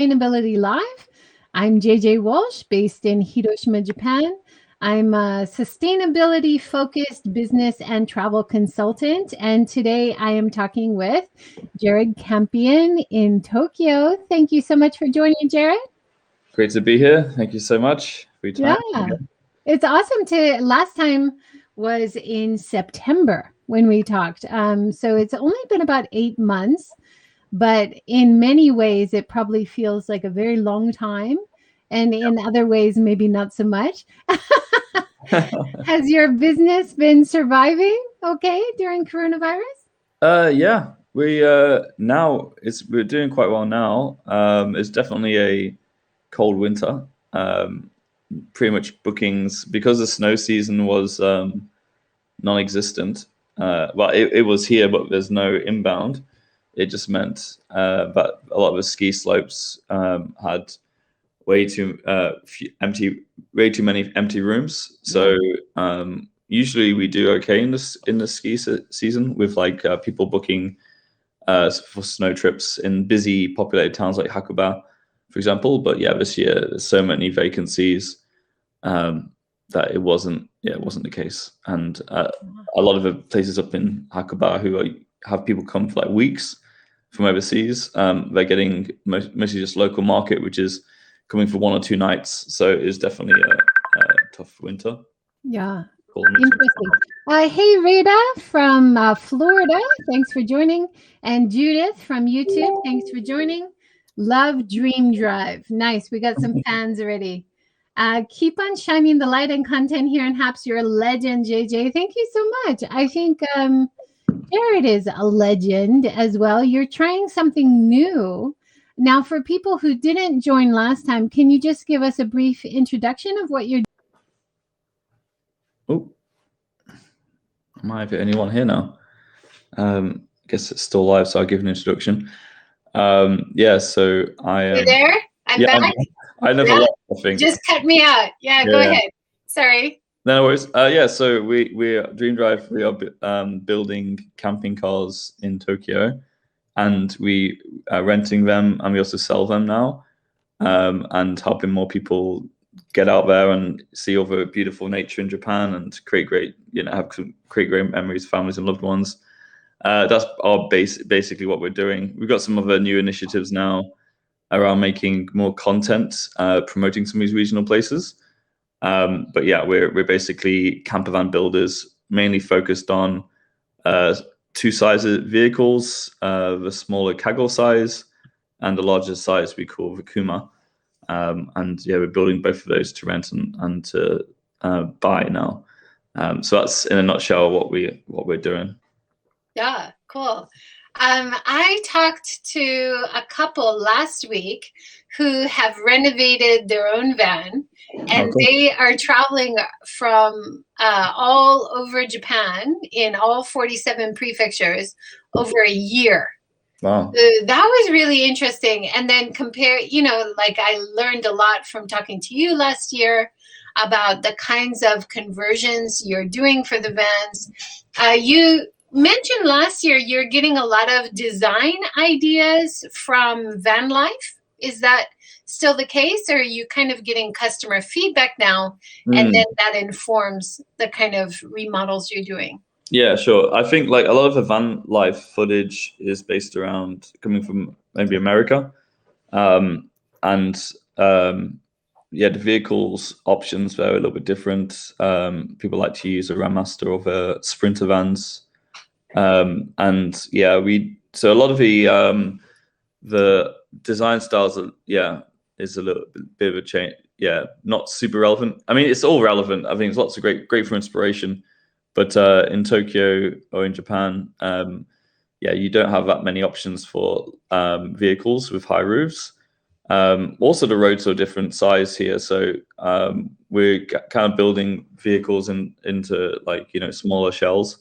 Sustainability Live. I'm JJWalsh, based in Hiroshima, Japan. I'm a sustainability focused business and travel consultant. And today I am talking with Jared Campion in Tokyo. Thank you so much for joining, Jared. Great to be here. Thank you so much for your time. Yeah, it's awesome last time was in September when we talked. So it's only been about 8 months. But in many ways, it probably feels like a very long time. And in other ways, maybe not so much. Has your business been surviving okay during coronavirus? Yeah, we're doing quite well now. It's definitely a cold winter. Pretty much bookings, because the snow season was non-existent. Well, it was here, but there's no inbound. It just meant that a lot of the ski slopes had way too many empty rooms. So usually we do okay in the ski season with like people booking for snow trips in busy populated towns like Hakuba, for example. But yeah, this year there's so many vacancies that it wasn't the case. And a lot of the places up in Hakuba who have people come for like weeks from overseas, they're getting mostly just local market, which is coming for 1 or 2 nights. So it's definitely a tough winter. Yeah, interesting. Hey, Rita from Florida, thanks for joining. And Judith from YouTube, thanks for joining. Love DreamDrive. Nice, we got some fans already. Keep on shining the light and content here in Haps. You're a legend, JJ. Thank you so much. I think Jared is a legend as well. You're trying something new. Now, for people who didn't join last time, can you just give us a brief introduction of what you're doing? Oh, I might have anyone here now. I guess it's still live, so I'll give an introduction. Yeah, so I am... You there? I'm back. I never left, I think. Just cut me out. Yeah, go ahead. Sorry. No worries. Yeah, so we're DreamDrive. We are building camping cars in Tokyo, and we are renting them, and we also sell them now, and helping more people get out there and see all the beautiful nature in Japan and create great memories, families and loved ones. That's our basically what we're doing. We've got some other new initiatives now around making more content, promoting some of these regional places. But yeah, we're basically campervan builders, mainly focused on 2 sizes of vehicles, the smaller Kaggle size and the larger size we call the Kuma. And yeah, we're building both of those to rent and to buy now. So that's in a nutshell what we're doing. Yeah, cool. I talked to a couple last week who have renovated their own van, and they are traveling from all over Japan in all 47 prefectures over a year. Wow. That was really interesting. And then like I learned a lot from talking to you last year about the kinds of conversions you're doing for the vans. You mentioned last year you're getting a lot of design ideas from VanLife. Is that still the case, or are you kind of getting customer feedback now, and then that informs the kind of remodels you're doing? Yeah, sure. I think like a lot of the VanLife footage is based around coming from maybe America, yeah, the vehicles options are a little bit different. People like to use a Ram Master or the Sprinter vans. And yeah, so a lot of the design styles is a little bit of a change. Yeah, not super relevant. I mean, it's all relevant. I think it's lots of great for inspiration, but in Tokyo or in Japan, yeah, you don't have that many options for vehicles with high roofs. Also, the roads are different size here, so we're kind of building vehicles into like smaller shells.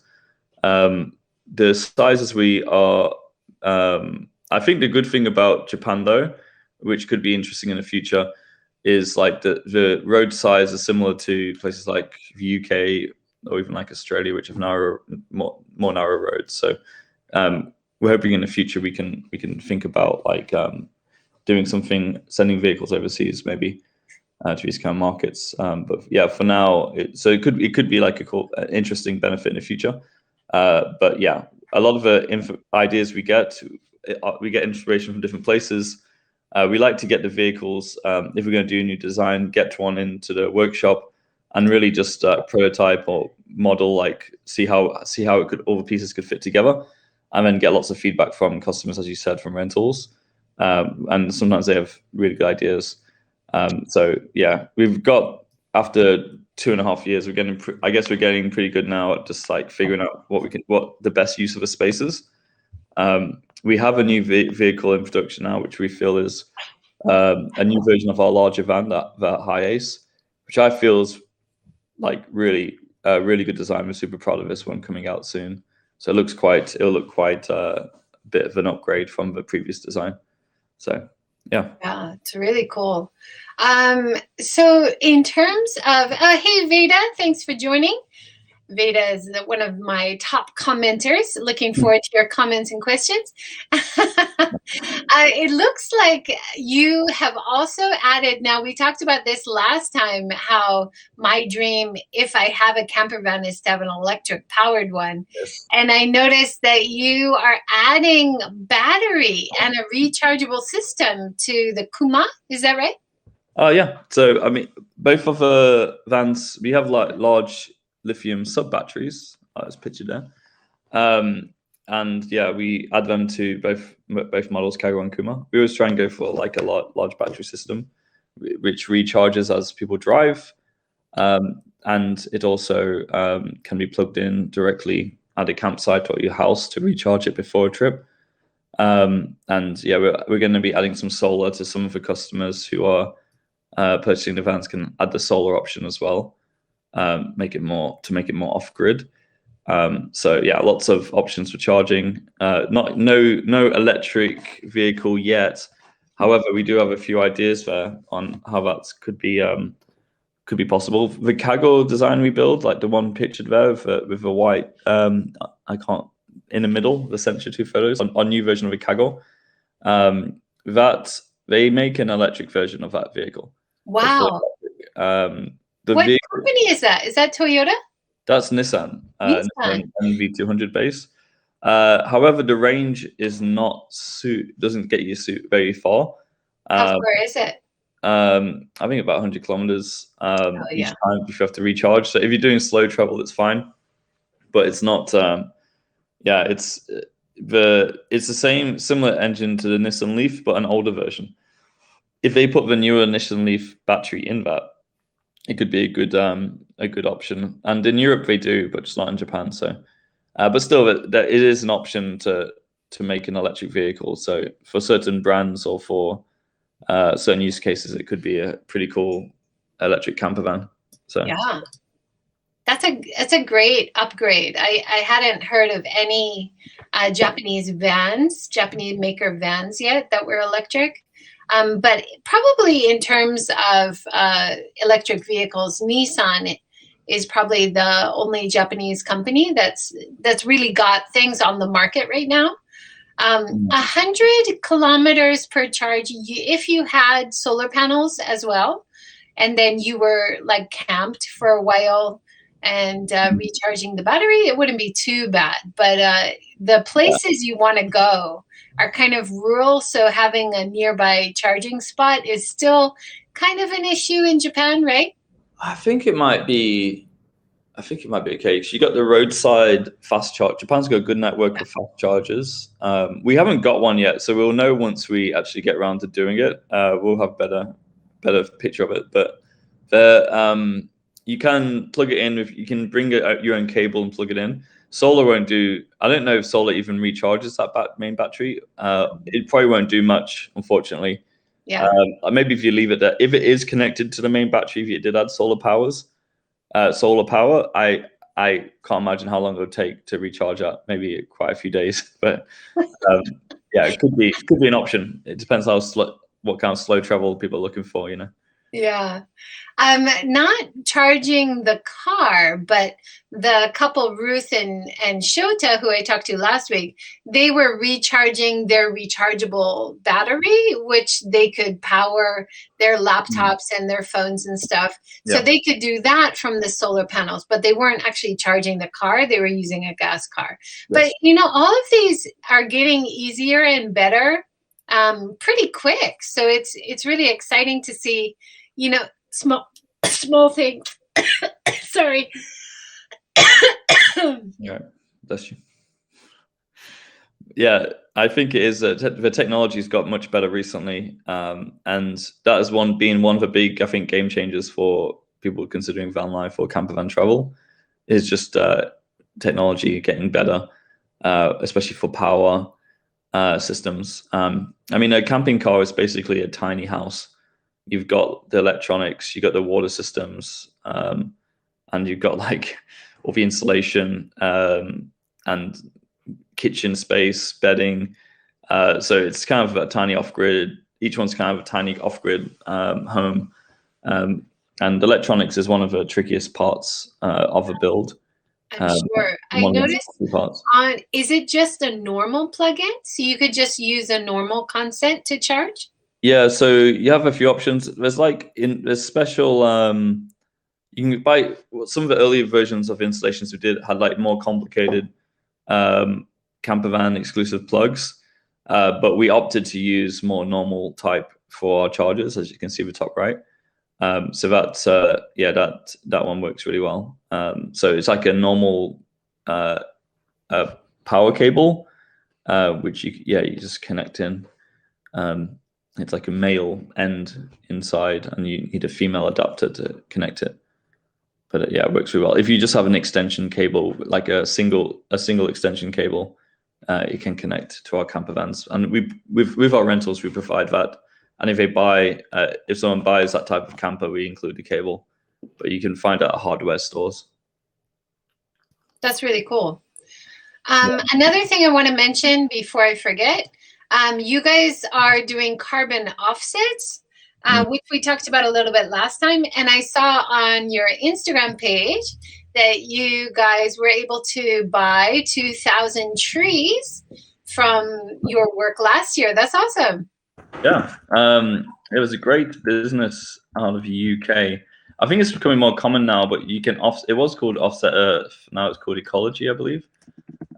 The sizes we are, I think the good thing about Japan though, which could be interesting in the future, is like the road size is similar to places like the UK or even like Australia, which have more narrow roads. So we're hoping in the future we can think about like doing something, sending vehicles overseas, maybe to these kind of markets. But yeah, for now, it could be like an interesting benefit in the future. But yeah, a lot of the ideas we get inspiration from different places. We like to get the vehicles, if we're going to do a new design, get one into the workshop and really just prototype or model, like see how all the pieces could fit together, and then get lots of feedback from customers, as you said, from rentals. And sometimes they have really good ideas. So yeah, we've got, after 2.5 years, we're getting pretty good now at just like figuring out what the best use of a space is. We have a new vehicle in production now, which we feel is a new version of our larger van, that High Ace, which I feel is like really good design. We're super proud of this one coming out soon. So it'll look quite a bit of an upgrade from the previous design. So yeah, it's really cool. So in terms of, hey Veda, thanks for joining. Veda is one of my top commenters. Looking forward to your comments and questions. It looks like you have also added, now we talked about this last time, how my dream, if I have a camper van, is to have an electric powered one. yes. And I noticed that you are adding battery and a rechargeable system to the Kuma. Is that right? Yeah. So I mean, both of the vans, we have like large lithium sub batteries, as pictured there. And yeah, we add them to both models, Kaggle and Kuma. We always try and go for like a large battery system, which recharges as people drive, and it also can be plugged in directly at a campsite or your house to recharge it before a trip. And yeah, we're going to be adding some solar to some of the customers who are purchasing the vans, can add the solar option as well, make it more off grid. So yeah, lots of options for charging. No electric vehicle yet. However, we do have a few ideas there on how that could be possible. The Kaggle design we build, like the one pictured there with the white, in the middle, the center two photos on new version of the Kaggle, that they make an electric version of that vehicle. Wow. What company is that? Is that Toyota? That's Nissan. Nissan NV200 base. However, the range is doesn't get you very far. How far is it? I think about 100 kilometers each time if you have to recharge. So if you're doing slow travel, it's fine, but it's not. It's the similar engine to the Nissan Leaf, but an older version. If they put the newer Nissan Leaf battery in that, it could be a good option. And in Europe they do, but just not in Japan. So, but still, it is an option to make an electric vehicle. So for certain brands or for certain use cases, it could be a pretty cool electric camper van. So yeah, that's a great upgrade. I hadn't heard of any Japanese maker vans yet that were electric. But probably in terms of electric vehicles, Nissan is probably the only Japanese company that's really got things on the market right now. 100 kilometers per charge, if you had solar panels as well, and then you were like camped for a while and recharging the battery, it wouldn't be too bad. But the places you want to go are kind of rural, so having a nearby charging spot is still kind of an issue in Japan, right? I think it might be okay. You got the roadside fast charge. Japan's got a good network of fast chargers. We haven't got one yet, so we'll know once we actually get around to doing it. We'll have better picture of it. But you can plug it in. You can bring your own cable and plug it in. Solar won't do. I don't know if solar even recharges that main battery. It probably won't do much, unfortunately. Yeah. Maybe if you leave it there, if it is connected to the main battery, if you did add solar power, I can't imagine how long it would take to recharge that. Maybe quite a few days. But yeah, it could be an option. It depends what kind of slow travel people are looking for, you know. Yeah. Not charging the car, but the couple, Ruth and Shota, who I talked to last week, they were recharging their rechargeable battery, which they could power their laptops and their phones and stuff. So Yeah. they could do that from the solar panels, but they weren't actually charging the car. They were using a gas car. But, all of these are getting easier and better pretty quick. So it's really exciting to see, small things. Sorry. Yeah, bless you. Yeah, I think it is. The technology's got much better recently, and that has been one of the big, I think, game changers for people considering van life or camper van travel. Is just technology getting better, especially for power systems. I mean, a camping car is basically a tiny house. You've got the electronics, you've got the water systems, and you've got like all the insulation and kitchen space, bedding. So it's kind of a tiny off-grid. Each one's kind of a tiny off-grid home. And electronics is one of the trickiest parts of a build. I'm sure. I noticed is it just a normal plug-in? So you could just use a normal consent to charge? Yeah, so you have a few options. There's special you can buy some of the earlier versions of installations we did had like more complicated CamperVan exclusive plugs, but we opted to use more normal type for our chargers, as you can see the top right. So that's that one works really well. So it's like a normal power cable, which you just connect in. It's like a male end inside, and you need a female adapter to connect it. But it works really well. If you just have an extension cable, like a single extension cable, it can connect to our camper vans. And with our rentals, we provide that. And if someone buys that type of camper, we include the cable. But you can find it at hardware stores. That's really cool. Another thing I want to mention before I forget, you guys are doing carbon offsets, which we talked about a little bit last time. And I saw on your Instagram page that you guys were able to buy 2,000 trees from your work last year. That's awesome. Yeah, it was a great business out of the UK. I think it's becoming more common now, but you can it was called Offset Earth. Now it's called Ecology, I believe.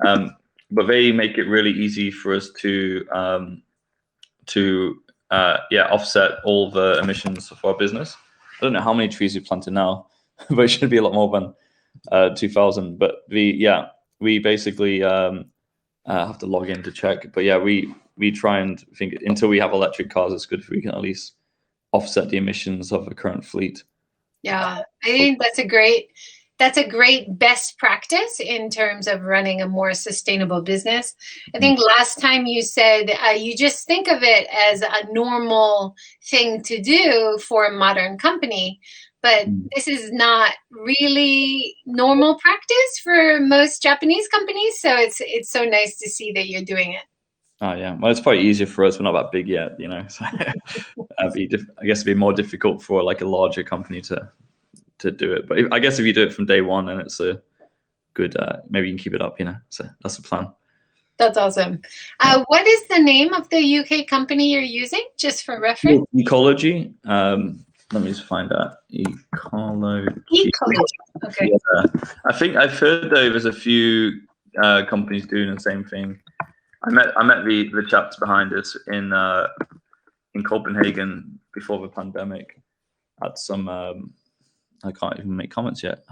But they make it really easy for us to offset all the emissions for our business. I don't know how many trees we planted now, but it should be a lot more than 2,000. But we basically have to log in to check. But we try and think until we have electric cars, it's good if we can at least offset the emissions of the current fleet. Yeah, I think that's a great best practice in terms of running a more sustainable business. I think last time you said you just think of it as a normal thing to do for a modern company, but this is not really normal practice for most Japanese companies. So it's so nice to see that you're doing it. Oh yeah, well, it's probably easier for us. We're not that big yet, So I guess it'd be more difficult for like a larger company to do it. But I guess if you do it from day one, and it's a good, maybe you can keep it up, So that's the plan. That's awesome. What is the name of the UK company you're using, just for reference? Ecology. Let me just find that. Ecology. Okay. Yeah. I think I've heard though there's a few companies doing the same thing. I met the chaps behind us in Copenhagen before the pandemic at some. I can't even make comments yet.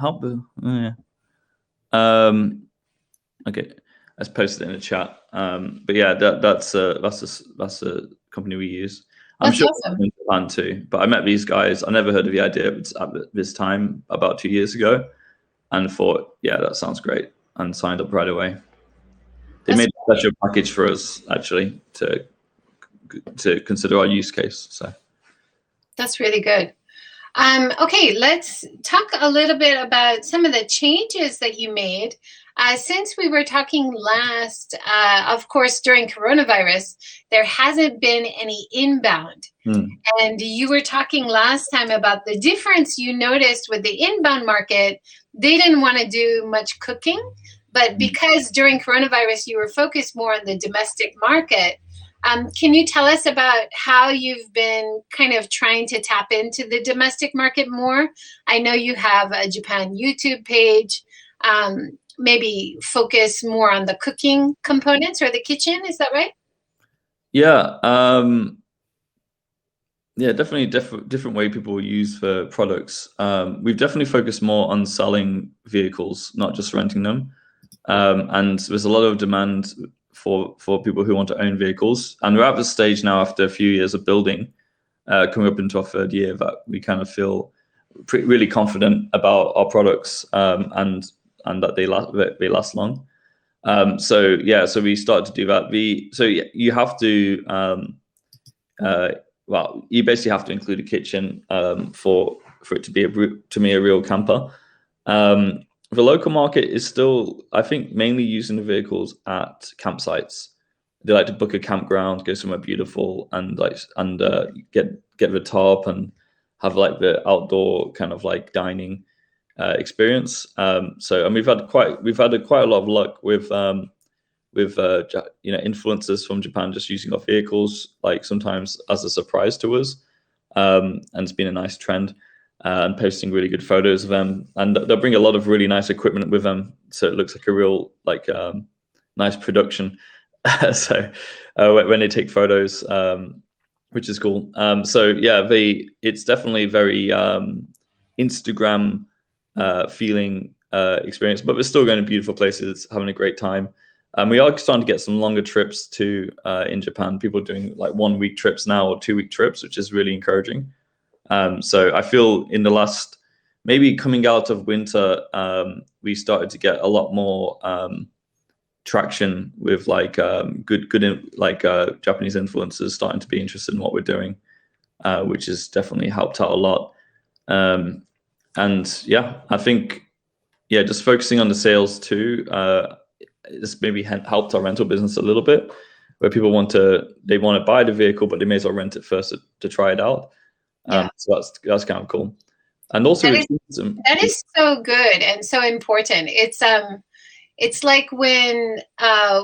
Okay, let's post it in the chat. But yeah, that's a company we use. I'm sure awesome. in Japan too. But I met these guys. I never heard of the idea at this time about 2 years ago, and thought, yeah, that sounds great, and signed up right away. They made a special package for us actually to consider our use case. So that's really good. Okay, let's talk a little bit about some of the changes that you made. Since we were talking last, of course, during coronavirus, there hasn't been any inbound. And you were talking last time about the difference you noticed with the inbound market. They didn't want to do much cooking, but because during coronavirus, you were focused more on the domestic market. Can you tell us about how you've been kind of trying to tap into the domestic market more? I know you have a Japan YouTube page. Maybe focus more on the cooking components or the kitchen. Is that right? Yeah. Yeah, definitely different way people use for products. We've definitely focused more on selling vehicles, not just renting them. And there's a lot of demand for people who want to own vehicles. And we're at the stage now, after a few years of building, coming up into our third year, that we kind of feel really confident about our products, and that they last long. So we started to do that. You have to well, you basically have to include a kitchen for it to be a real camper. The local market is still, I think, mainly using the vehicles at campsites. They like to book a campground, go somewhere beautiful, and get the tarp and have like the outdoor kind of like dining experience. And we've had quite a lot of luck with influencers from Japan just using our vehicles, like sometimes as a surprise to us, and it's been a nice trend. And posting really good photos of them, and they'll bring a lot of really nice equipment with them, so it looks like a real nice production. When they take photos, which is cool. It's definitely very Instagram feeling experience, but we're still going to beautiful places, having a great time. And we are starting to get some longer trips too in Japan. People doing like 1 week trips now or 2 week trips, which is really encouraging. So I feel in the last, maybe coming out of winter, we started to get a lot more traction with like good Japanese influencers starting to be interested in what we're doing, which has definitely helped out a lot. And yeah, I think just focusing on the sales too, this maybe helped our rental business a little bit, where people want to buy the vehicle, but they may as well rent it first to try it out. So that's kind of cool. And also that is so good and so important. It's like when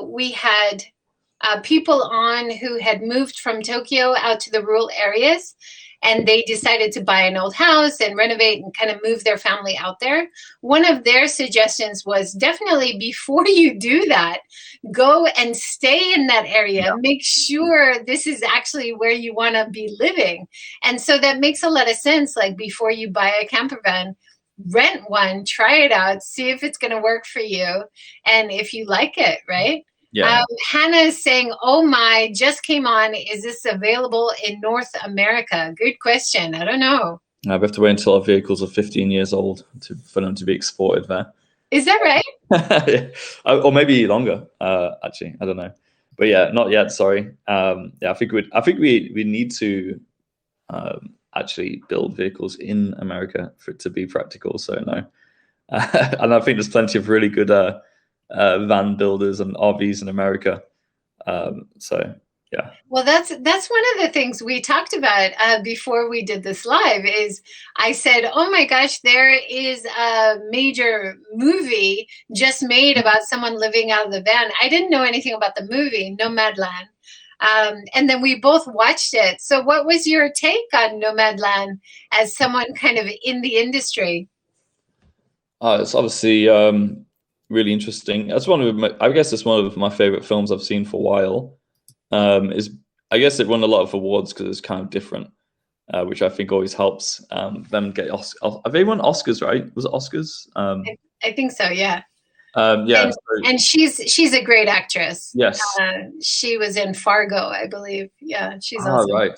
we had people on who had moved from Tokyo out to the rural areas, and they decided to buy an old house and renovate and kind of move their family out there. One of their suggestions was definitely, before you do that, go and stay in that area. Yeah. Make sure this is actually where you want to be living. And so that makes a lot of sense. Like, before you buy a camper van, rent one, try it out, see if it's going to work for you, and if you like it, right? Yeah. Hannah is saying, oh my, just came on. Is this available in North America? Good question. I don't know. We have to wait until our vehicles are 15 years old for them to be exported there. Is that right? Yeah. Or maybe longer, actually. I don't know. But yeah, not yet, sorry. I think we need to actually build vehicles in America for it to be practical, so no. And I think there's plenty of really good van builders and RVs in America. So yeah. Well, that's one of the things we talked about before we did this live. Is I said, oh my gosh, there is a major movie just made about someone living out of the van. I didn't know anything about the movie Nomadland, and then we both watched it. So what was your take on Nomadland as someone kind of in the industry? It's obviously really interesting. That's I guess it's one of my favorite films I've seen for a while. I guess it won a lot of awards because it's kind of different, which I think always helps them get have they won Oscars, right? Was it Oscars? I think so, yeah. And she's a great actress. Yes. She was in Fargo, I believe. Yeah, she's awesome. Right.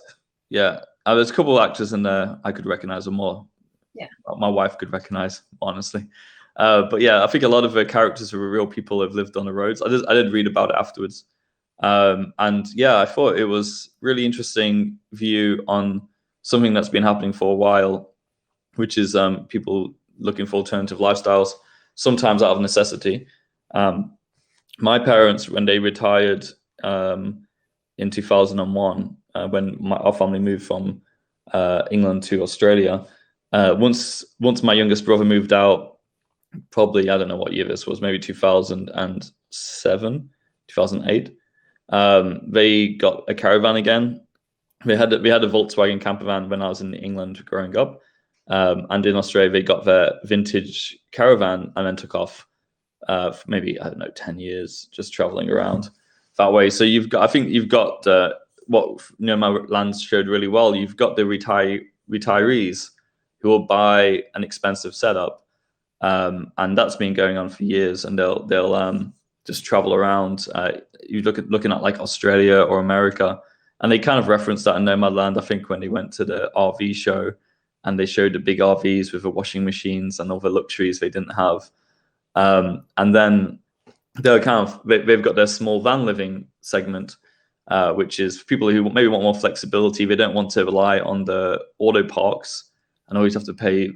Yeah. There's a couple of actors in there I could recognize them more. Yeah. My wife could recognize, honestly. But yeah, I think a lot of the characters were real people who have lived on the roads. I did read about it afterwards. And yeah, I thought it was really interesting view on something that's been happening for a while, which is people looking for alternative lifestyles, sometimes out of necessity. My parents, when they retired in 2001, when our family moved from England to Australia, once my youngest brother moved out, probably, I don't know what year this was, maybe 2007, 2008, they got a caravan again. We had a Volkswagen campervan when I was in England growing up, and in Australia they got their vintage caravan and then took off for maybe, I don't know, 10 years just traveling around that way. So I think you've got what Nomad Lands showed really well. You've got the retirees who will buy an expensive setup, and that's been going on for years, and they'll just travel around. You looking at like Australia or America, and they kind of referenced that in Nomadland, I think, when they went to the RV show, and they showed the big RVs with the washing machines and all the luxuries they didn't have. And then they've got their small van living segment, which is people who maybe want more flexibility. They don't want to rely on the auto parks and always have to pay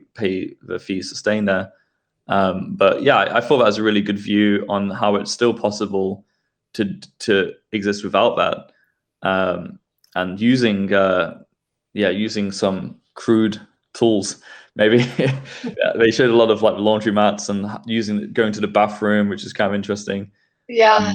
the fees to stay in there. But yeah, I thought that was a really good view on how it's still possible to exist without that, and using some crude tools. Maybe they showed a lot of like laundry mats and going to the bathroom, which is kind of interesting. Yeah.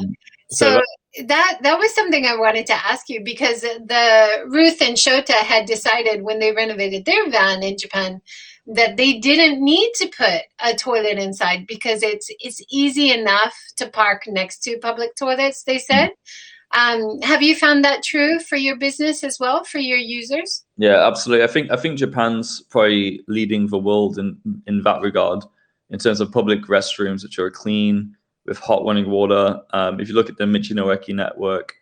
So that was something I wanted to ask you, because Ruth and Shota had decided when they renovated their van in Japan that they didn't need to put a toilet inside because it's easy enough to park next to public toilets, they said. Have you found that true for your business as well, for your users? Yeah, absolutely. I think Japan's probably leading the world in that regard, in terms of public restrooms, which are clean with hot running water. If you look at the Michinoeki network,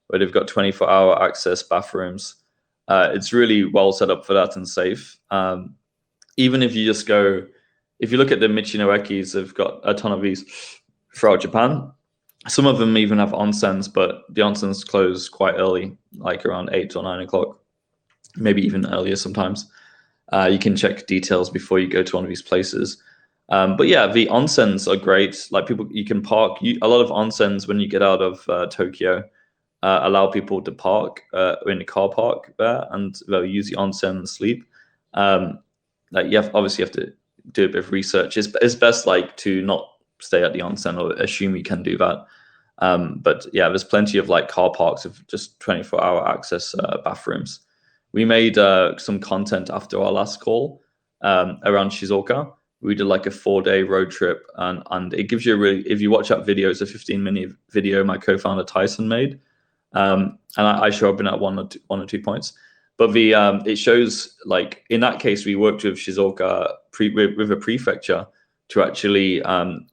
where they've got 24-hour access bathrooms, it's really well set up for that and safe. Even if you just if you look at the Michinoekis, they've got a ton of these throughout Japan. Some of them even have onsens, but the onsens close quite early, like around 8 or 9 o'clock, maybe even earlier sometimes. You can check details before you go to one of these places. But yeah, the onsens are great. Like you can park. A lot of onsens, when you get out of Tokyo, allow people to park in the car park there, and they'll use the onsen and sleep. Like you have to do a bit of research. It's best like to not stay at the onsen or assume you can do that. But yeah, there's plenty of like car parks of just 24-hour access bathrooms. We made some content after our last call around Shizuoka. We did like a 4-day road trip, and it gives you if you watch that video, it's a 15-minute video my co-founder Tyson made, and I show up in that one or two points. But it shows, like in that case, we worked with Shizuoka with a prefecture to actually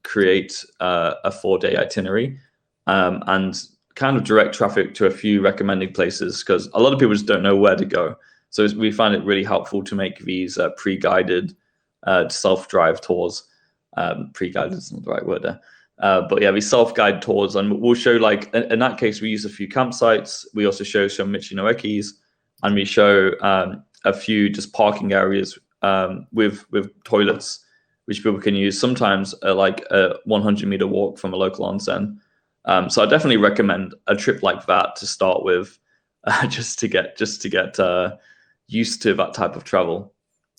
create a 4-day itinerary and kind of direct traffic to a few recommended places, because a lot of people just don't know where to go. So we find it really helpful to make these pre-guided self-drive tours. Pre-guided is not the right word there. But yeah, these self-guide tours, and we'll show, like in that case, we use a few campsites. We also show some Michinoekis, and we show a few just parking areas with toilets, which people can use. Sometimes like a 100-meter walk from a local onsen. So I definitely recommend a trip like that to start with, just to get used to that type of travel.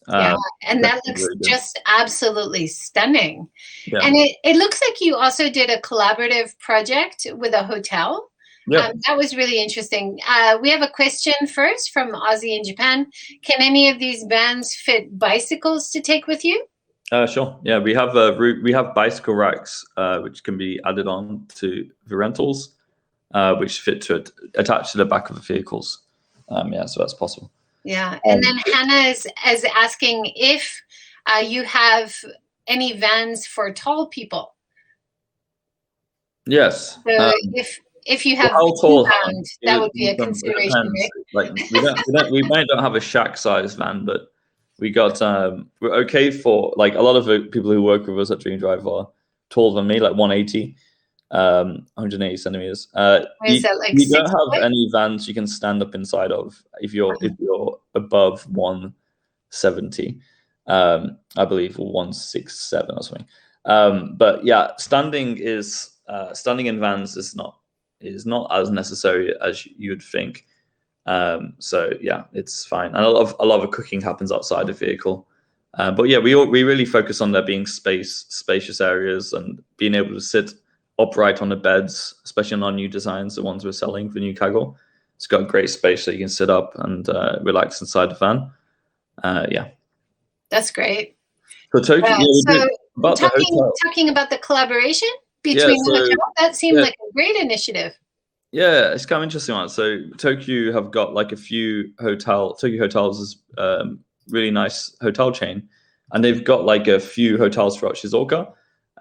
Yeah, and that looks just absolutely stunning. Yeah. And it looks like you also did a collaborative project with a hotel. Yeah. That was really interesting. We have a question first from Ozzy in Japan. Can any of these vans fit bicycles to take with you? Sure. Yeah, we have bicycle racks which can be added on to the rentals, which fit to attach to the back of the vehicles. Yeah, so that's possible. Yeah, and then Hannah is asking if you have any vans for tall people. Yes. So if you have bound, that would be a consideration, right? Like we might not have a shack size van, but we got we're okay for, like, a lot of the people who work with us at DreamDrive are taller than me, like 180. 180 centimeters. Is that like we don't have any vans you can stand up inside of if you're above 170, I believe, or 167 or something. But yeah, standing in vans is not as necessary as you would think. So yeah, it's fine. And a lot of cooking happens outside the vehicle. But yeah, we really focus on there being spacious areas and being able to sit upright on the beds, especially on our new designs, the ones we're selling for New Kaggle. It's got great space so you can sit up and relax inside the van. Yeah. That's great. So Tokyo, talking about the collaboration between the hotel, that seemed like a great initiative. Yeah, it's kind of interesting one. So Tokyo have got like a few Tokyo Hotels is really nice hotel chain, and they've got like a few hotels throughout Shizuoka,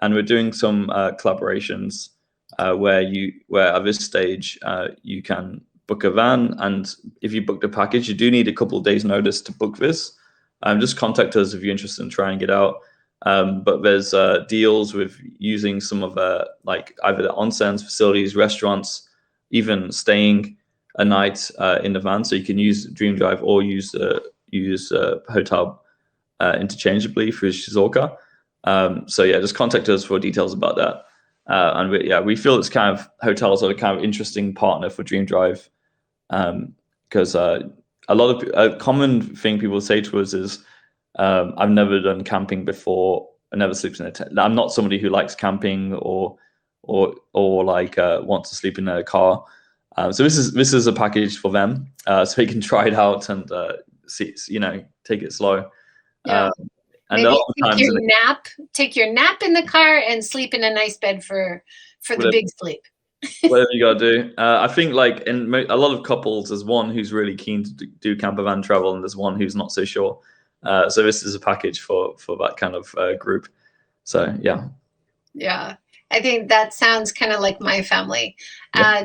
and we're doing some collaborations where at this stage you can book a van, and if you book the package, you do need a couple of days notice to book this. Just contact us if you're interested in trying it out. But there's deals with using some of like either the onsens, facilities, restaurants, even staying a night in the van, so you can use DreamDrive or use hotel interchangeably through Shizuoka. So yeah, just contact us for details about that. And we feel it's kind of hotels are a kind of interesting partner for DreamDrive, because a common thing people say to us is, I've never done camping before. I never slept in a tent. I'm not somebody who likes camping or like wants to sleep in a car. So this is a package for them, so you can try it out and see, take it slow. Yeah. And maybe take your nap in the car and sleep in a nice bed for the big sleep. Whatever you gotta do. I think like in a lot of couples, there's one who's really keen to do camper van travel, and there's one who's not so sure. So this is a package for that kind of group. So yeah. Yeah, I think that sounds kind of like my family. Now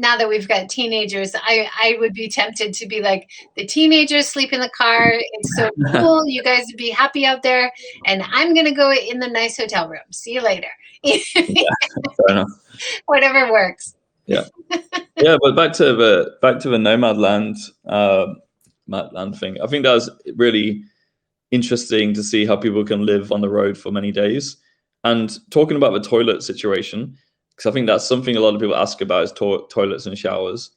that we've got teenagers, I would be tempted to be like, the teenagers sleep in the car. It's so cool. You guys would be happy out there, and I'm gonna go in the nice hotel room. See you later. Fair enough. Whatever works. Yeah. Yeah, but back to the nomad land thing. I think that was really interesting to see how people can live on the road for many days. And talking about the toilet situation, because I think that's something a lot of people ask about, is toilets and showers.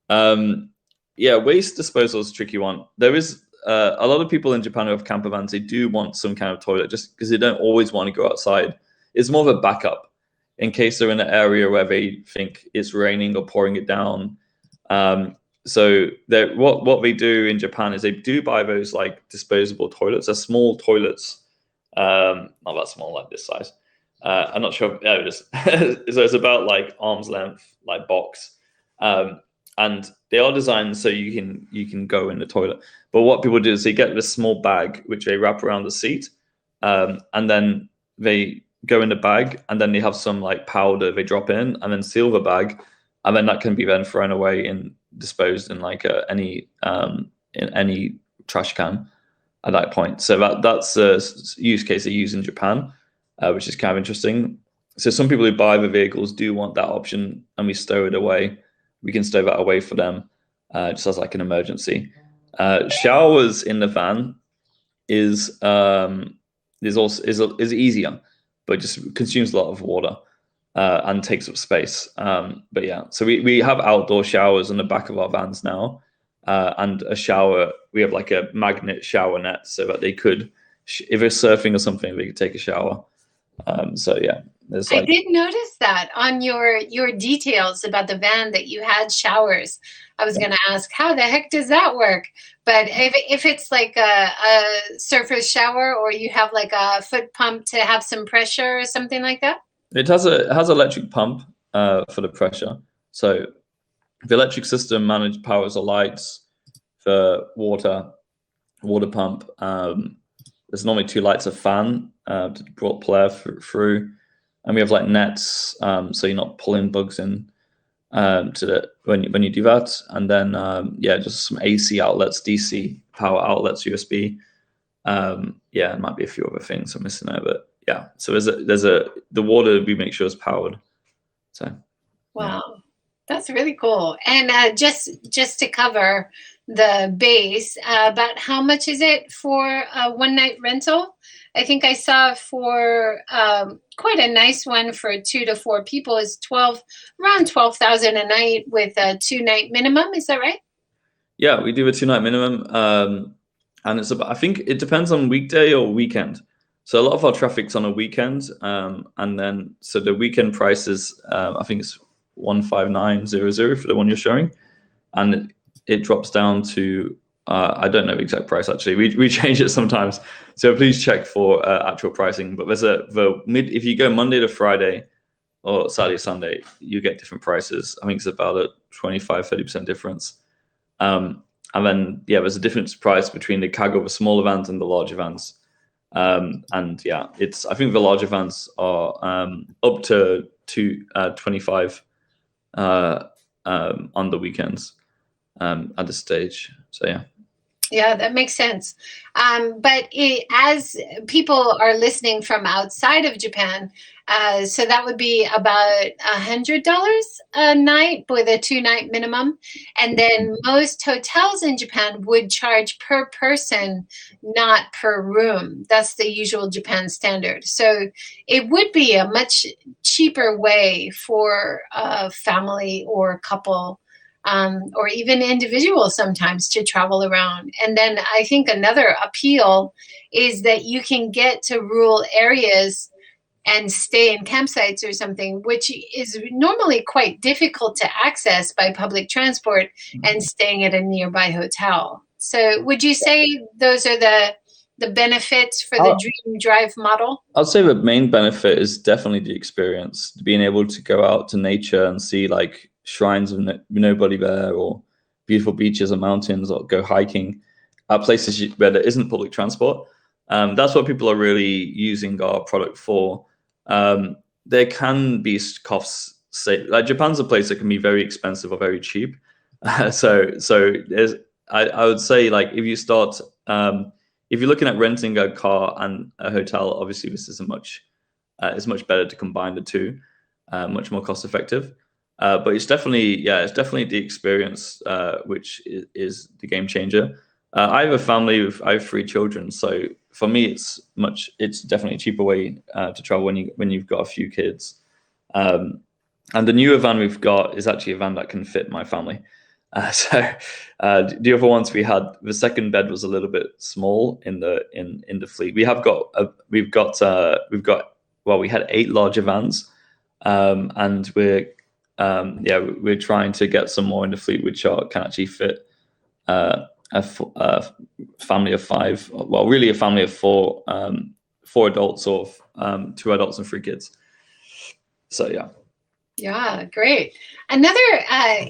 Waste disposal is a tricky one. There is a lot of people in Japan who have camper vans. They do want some kind of toilet just because they don't always want to go outside. It's more of a backup in case they're in an area where they think it's raining or pouring it down. So what they do in Japan is they do buy those like disposable toilets. They're small toilets, not that small, like this size. I'm not sure. Yeah, it is. So it's about like arm's length, like box, and they are designed so you can go in the toilet. But what people do is they get this small bag which they wrap around the seat, and then they go in the bag, and then they have some like powder they drop in, and then seal the bag, and then that can be then thrown away and disposed in like in any trash can at that point. So that's a use case they use in Japan, which is kind of interesting. So some people who buy the vehicles do want that option, and we stow it away. We can stow that away for them, just as like an emergency. Showers in the van is easier, but just consumes a lot of water and takes up space. But yeah, so we have outdoor showers on the back of our vans now, and a shower. We have like a magnet shower net so that they could, if they're surfing or something, they could take a shower. So yeah, I did notice that on your details about the van that you had showers. I was going to ask, how the heck does that work? But if it's like a surface shower, or you have like a foot pump to have some pressure or something like that? It has electric pump for the pressure. So the electric system powers the lights, the water pump. There's normally 2 lights, a fan to pull air through, and we have like nets, so you're not pulling bugs in when you do that. And then just some AC outlets, DC power outlets, USB. It might be a few other things I'm missing there, but yeah. So the water we make sure is powered. So wow, that's really cool. And just to cover the base. About how much is it for a one-night rental? I think I saw for quite a nice one for 2 to 4 people is around 12,000 a night with a 2-night minimum. Is that right? Yeah, we do a 2-night minimum, and it's about, I think it depends on weekday or weekend. So a lot of our traffic's on a weekend, and then so the weekend price is I think it's 15900 for the one you're showing, and it drops down to I don't know the exact price actually. We change it sometimes, so please check for actual pricing. But there's if you go Monday to Friday or Saturday Sunday, you get different prices. I think it's about a 25-30% difference. And then there's a difference price between the cargo, the smaller vans, and the larger vans. And yeah, I think the larger vans are up to 25 on the weekends at this stage. So yeah. Yeah, that makes sense. But as people are listening from outside of Japan, so that would be about $100 a night with a 2-night minimum. And then most hotels in Japan would charge per person, not per room. That's the usual Japan standard. So it would be a much cheaper way for a family or couple, or even individuals sometimes, to travel around. And then I think another appeal is that you can get to rural areas and stay in campsites or something, which is normally quite difficult to access by public transport and staying at a nearby hotel. So would you say those are the benefits for the DreamDrive model? I'd say the main benefit is definitely the experience, being able to go out to nature and see like shrines with nobody there, or beautiful beaches or mountains, or go hiking at places where there isn't public transport. That's what people are really using our product for. There can be costs. Like Japan's a place that can be very expensive or very cheap. So there's, I would say, like, if you start, if you're looking at renting a car and a hotel, obviously this isn't much. It's much better to combine the two, much more cost effective. But it's definitely the experience which is the game changer. I have a family I have 3 children, so for me it's definitely a cheaper way to travel when you've got a few kids. And the newer van we've got is actually a van that can fit my family. So the other ones we had, the second bed was a little bit small in the fleet. We had 8 larger vans, and we're trying to get some more in the fleet which can actually fit a family of 5. Well, really a family of 4, 4 adults, or 2 adults and 3 kids. So yeah. Yeah, great. Another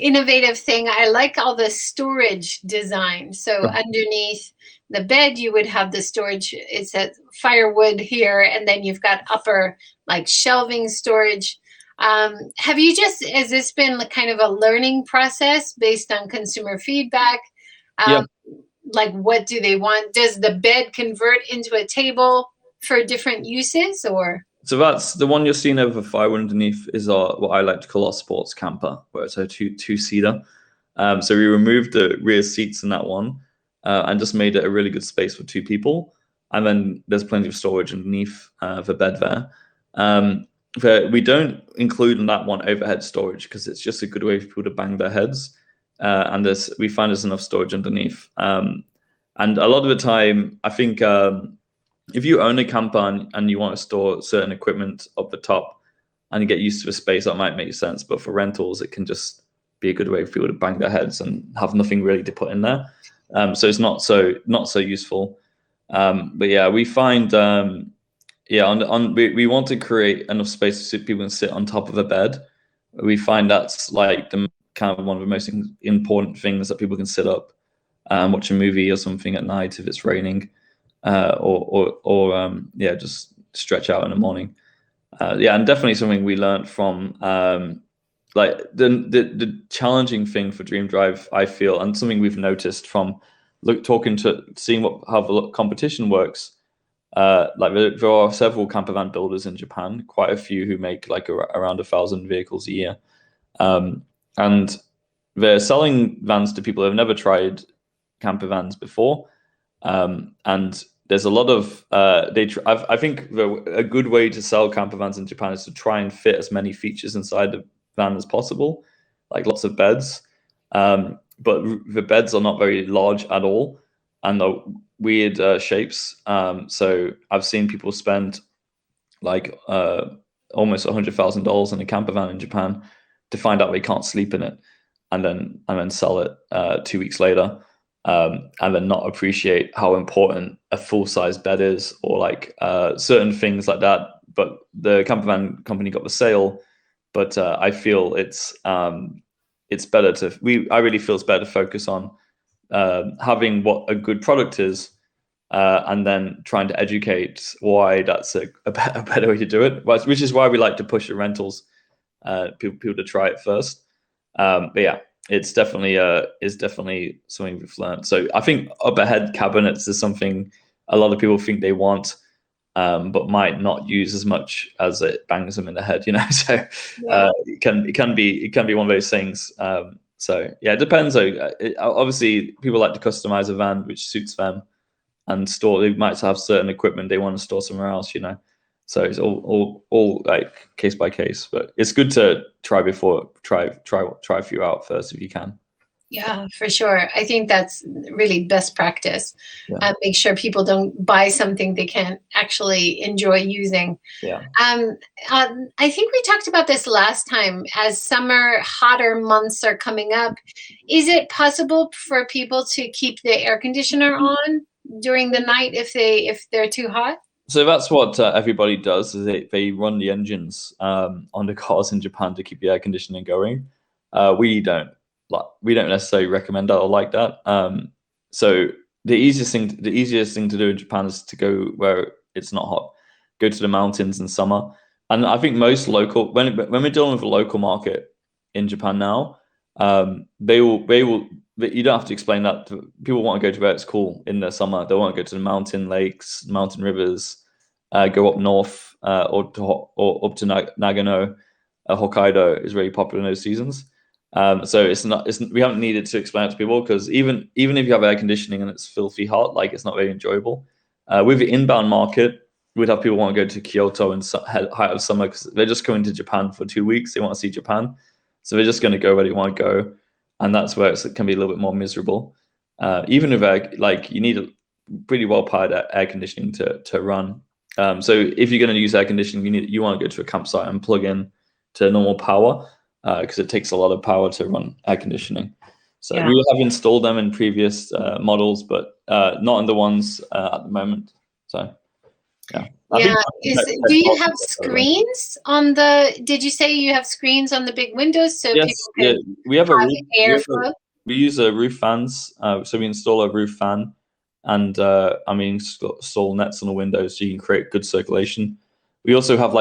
innovative thing, I like all the storage design. So underneath the bed, you would have the storage. It says firewood here, and then you've got upper like shelving storage. Has this been kind of a learning process based on consumer feedback? Like, what do they want? Does the bed convert into a table for different uses, or? So that's the one you're seeing over the firewood underneath is what I like to call our sports camper, where it's a two-seater. So we removed the rear seats in that one and just made it a really good space for 2 people. And then there's plenty of storage underneath the bed there. We don't include in that one overhead storage because it's just a good way for people to bang their heads. And we find there's enough storage underneath. And a lot of the time, I think if you own a camper and you want to store certain equipment up the top and you get used to the space, that might make sense. But for rentals, it can just be a good way for people to bang their heads and have nothing really to put in there. So it's not so useful. But yeah, we find we want to create enough space so people can sit on top of a bed. We find that's like the kind of one of the most important things, that people can sit up and watch a movie or something at night if it's raining, or just stretch out in the morning. And definitely something we learned from like the challenging thing for DreamDrive, I feel, and something we've noticed from seeing how the competition works. Like there are several campervan builders in Japan, quite a few who make like around 1,000 vehicles a year, and they're selling vans to people who have never tried campervans before, and there's a lot of I think a good way to sell campervans in Japan is to try and fit as many features inside the van as possible, like lots of beds. But the beds are not very large at all, and they're weird shapes. So I've seen people spend like almost $100,000 in a camper van in Japan to find out they can't sleep in it, and then sell it 2 weeks later, and then not appreciate how important a full-size bed is, or like certain things like that. But the camper van company got the sale, but I feel it's better to I really feel it's better to focus on having what a good product is, and then trying to educate why that's a better way to do it, which is why we like to push the rentals, people to try it first. But yeah, it's definitely something we've learned. So I think overhead cabinets is something a lot of people think they want, but might not use as much as it bangs them in the head, So it can be one of those things. So yeah, it depends. Obviously, people like to customize a van which suits them, and store. They might have certain equipment they want to store somewhere else, So it's all like case by case. But it's good to try a few out first if you can. Yeah, for sure. I think that's really best practice. Make sure people don't buy something they can't actually enjoy using. Yeah. I think we talked about this last time. As summer, hotter months are coming up, is it possible for people to keep the air conditioner on during the night if they're too hot? So that's what everybody does. Is they run the engines on the cars in Japan to keep the air conditioning going. We don't necessarily recommend that or like that. So the easiest thing to do in Japan is to go where it's not hot. Go to the mountains in summer. And I think most local, when we're dealing with a local market in Japan now, they will. You don't have to explain that. People want to go to where it's cool in the summer. They want to go to the mountain lakes, mountain rivers, go up north, or up to Nagano. Hokkaido is really popular in those seasons. So we haven't needed to explain it to people, because even if you have air conditioning and it's filthy hot, like, it's not very enjoyable. With the inbound market, we'd have people want to go to Kyoto in height of summer because they're just coming to Japan for 2 weeks. They want to see Japan, so they're just going to go where they want to go, and that's where it can be a little bit more miserable. Even with you need a pretty well powered air conditioning to run. So if you're going to use air conditioning, you want to go to a campsite and plug in to normal power, because it takes a lot of power to run air conditioning. So we have installed them in previous models, but not in the ones at the moment. So yeah. Do you have screens on the? Did you say you have screens on the big windows so yes, people can? We have airflow. We use a roof fans. So we install a roof fan, and install nets on the windows so you can create good circulation. We also have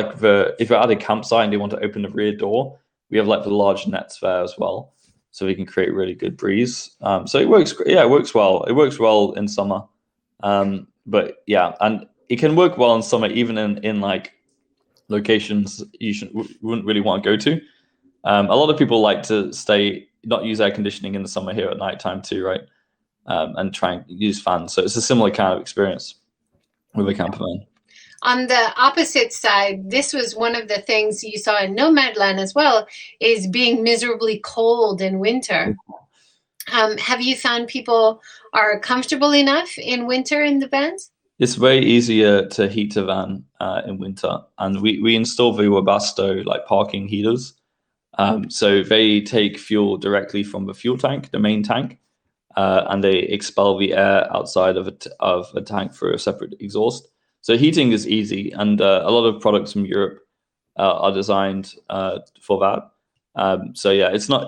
if you're at a campsite and they want to open the rear door, we have the large nets there as well, so we can create really good breeze. So it works. Yeah, it works well. It works well in summer. But yeah, and it can work well in summer, even in locations you wouldn't really want to go to. A lot of people like to not use air conditioning in the summer here at nighttime too, right? And try and use fans. So it's a similar kind of experience with a camper van. On the opposite side, this was one of the things you saw in Nomadland as well, is being miserably cold in winter. Have you found people are comfortable enough in winter in the vans? It's very easier to heat a van in winter, and we install the Webasto parking heaters. So they take fuel directly from the fuel tank, the main tank, and they expel the air outside of a tank through a separate exhaust. So heating is easy, and a lot of products from Europe are designed for that. So yeah, it's a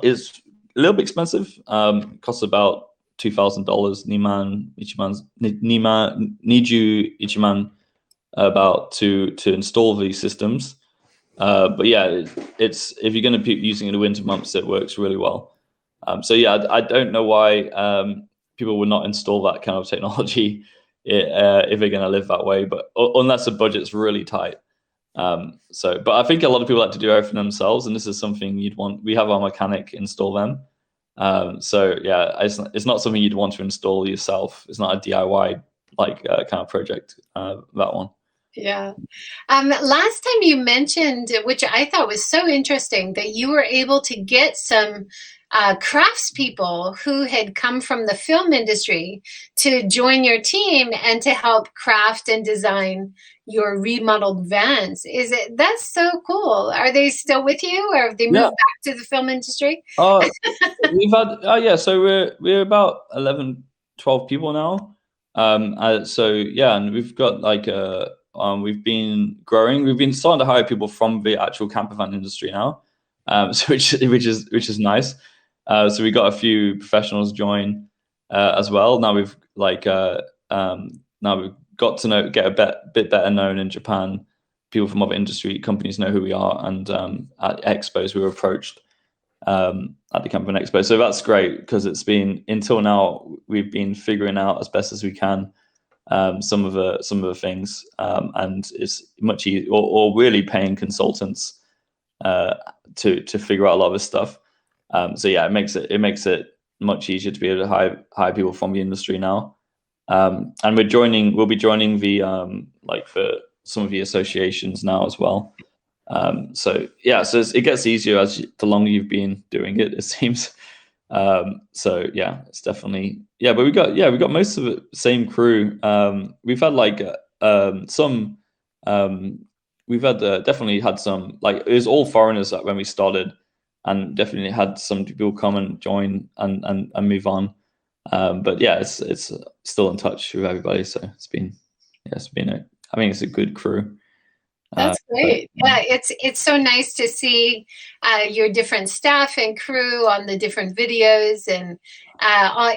little bit expensive. Costs about $2,000. Niju Ichiman about to install these systems. But yeah, it's if you're going to be using it in the winter months, it works really well. So yeah, I don't know why people would not install that kind of technology if they're going to live that way, but unless the budget's really tight. But I think a lot of people like to do everything themselves, and this is something you'd want. We have our mechanic install them, So yeah, it's not something you'd want to install yourself. It's not a DIY kind of project. That one. Yeah. Last time you mentioned, which I thought was so interesting, that you were able to get some craftspeople who had come from the film industry to join your team and to help craft and design your remodeled vans. That's so cool. Are they still with you, or have they moved back to the film industry? We've had yeah, so we're about 11, 12 people now. So yeah, and we've got we've been growing. We've been starting to hire people from the actual campervan industry now, so which is nice. So we got a few professionals join as well. Now we've now we've got to get a bit better known in Japan. People from other industry companies know who we are, and at expos we were approached at the Campion Expo. So that's great, because it's been, until now, we've been figuring out as best as we can some of the things, and it's much easier, or really paying consultants to figure out a lot of this stuff. So yeah, it makes it much easier to be able to hire people from the industry now. And we'll be joining the for some of the associations now as well. So yeah, so it gets easier the longer you've been doing it, it seems. So yeah, it's definitely, yeah, but we got most of the same crew. We've had definitely had some, it was all foreigners when we started, and definitely had some people come and join and move on. But yeah, it's still in touch with everybody. So I think it's a good crew. That's great. Yeah, it's so nice to see your different staff and crew on the different videos. And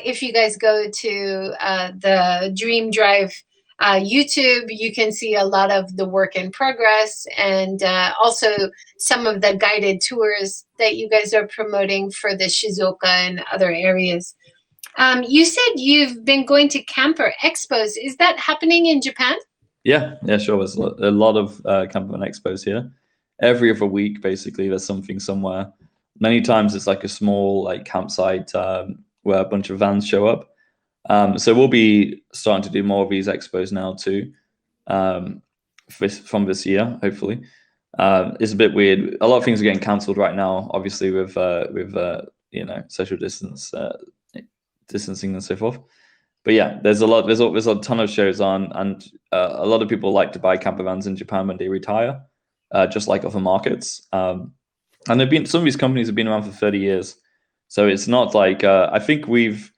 if you guys go to the DreamDrive YouTube, you can see a lot of the work in progress, and also some of the guided tours that you guys are promoting for the Shizuoka and other areas. You said you've been going to camper expos. Is that happening in Japan? Yeah, sure. There's a lot of campervan expos here. Every other week, basically, there's something somewhere. Many times it's like a small campsite where a bunch of vans show up. So we'll be starting to do more of these expos now too, from this year, hopefully. It's a bit weird. A lot of things are getting cancelled right now, obviously with social distancing and so forth. But yeah, there's a ton of shows on, and a lot of people like to buy campervans in Japan when they retire, just like other markets. And some of these companies have been around for 30 years, so it's not like I think we've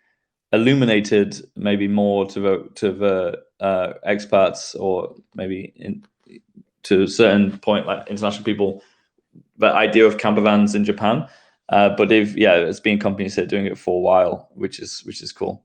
illuminated maybe more to the expats, or maybe to a certain point, like international people, the idea of campervans in Japan. But it's been companies that are doing it for a while, which is cool.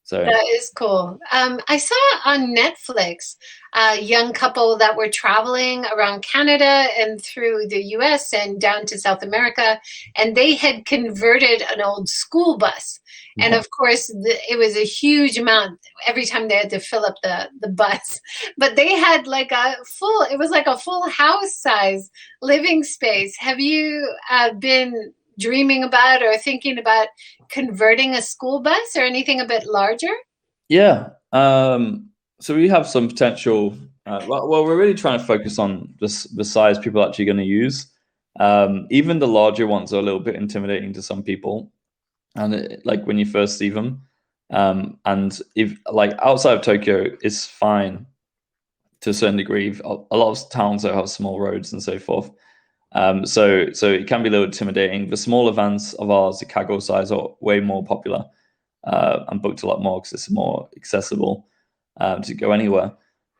So that is cool. I saw on Netflix a young couple that were traveling around Canada and through the US and down to South America, and they had converted an old school bus. And of course, it was a huge amount every time they had to fill up the bus. But they had it was like a full house size living space. Have you been dreaming about or thinking about converting a school bus or anything a bit larger? Yeah. So we have some potential. Well, we're really trying to focus on the size people are actually going to use. Even the larger ones are a little bit intimidating to some people, and when you first see them. And if outside of Tokyo is fine to a certain degree. A lot of towns that have small roads and so forth. So it can be a little intimidating. The smaller vans of ours, the cargo size, are way more popular and booked a lot more because it's more accessible to go anywhere.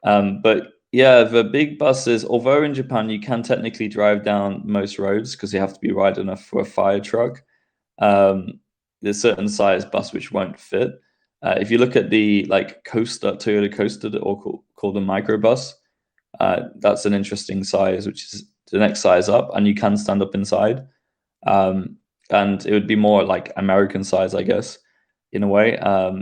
But yeah, the big buses, although in Japan you can technically drive down most roads because you have to be wide enough for a fire truck, there's certain size bus which won't fit. If you look at the Toyota Coaster, or called a microbus, that's an interesting size, which is the next size up, and you can stand up inside. And it would be more like American size, I guess, in a way.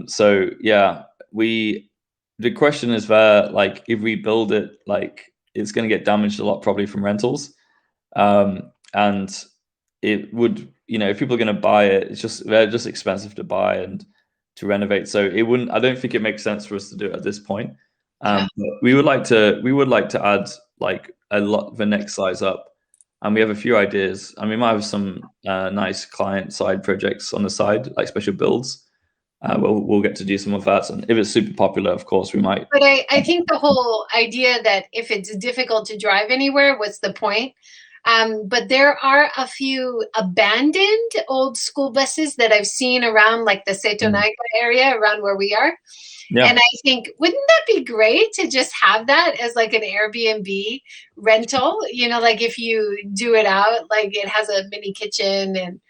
So yeah, the question is there, if we build it, it's going to get damaged a lot, probably from rentals. And it would, if people are going to buy it, they're just expensive to buy and to renovate. So I don't think it makes sense for us to do it at this point. But we would like to add like the next size up, and we have a few ideas, and we might have some nice client side projects on the side, like special builds. We'll get to do some of that, and if it's super popular, of course, we might. But I think the whole idea that if it's difficult to drive anywhere, what's the point? But there are a few abandoned old school buses that I've seen around like the Setonaiga area around where we are. Yeah. And I think, wouldn't that be great to just have that as like an Airbnb rental? Like if you do it out, like it has a mini kitchen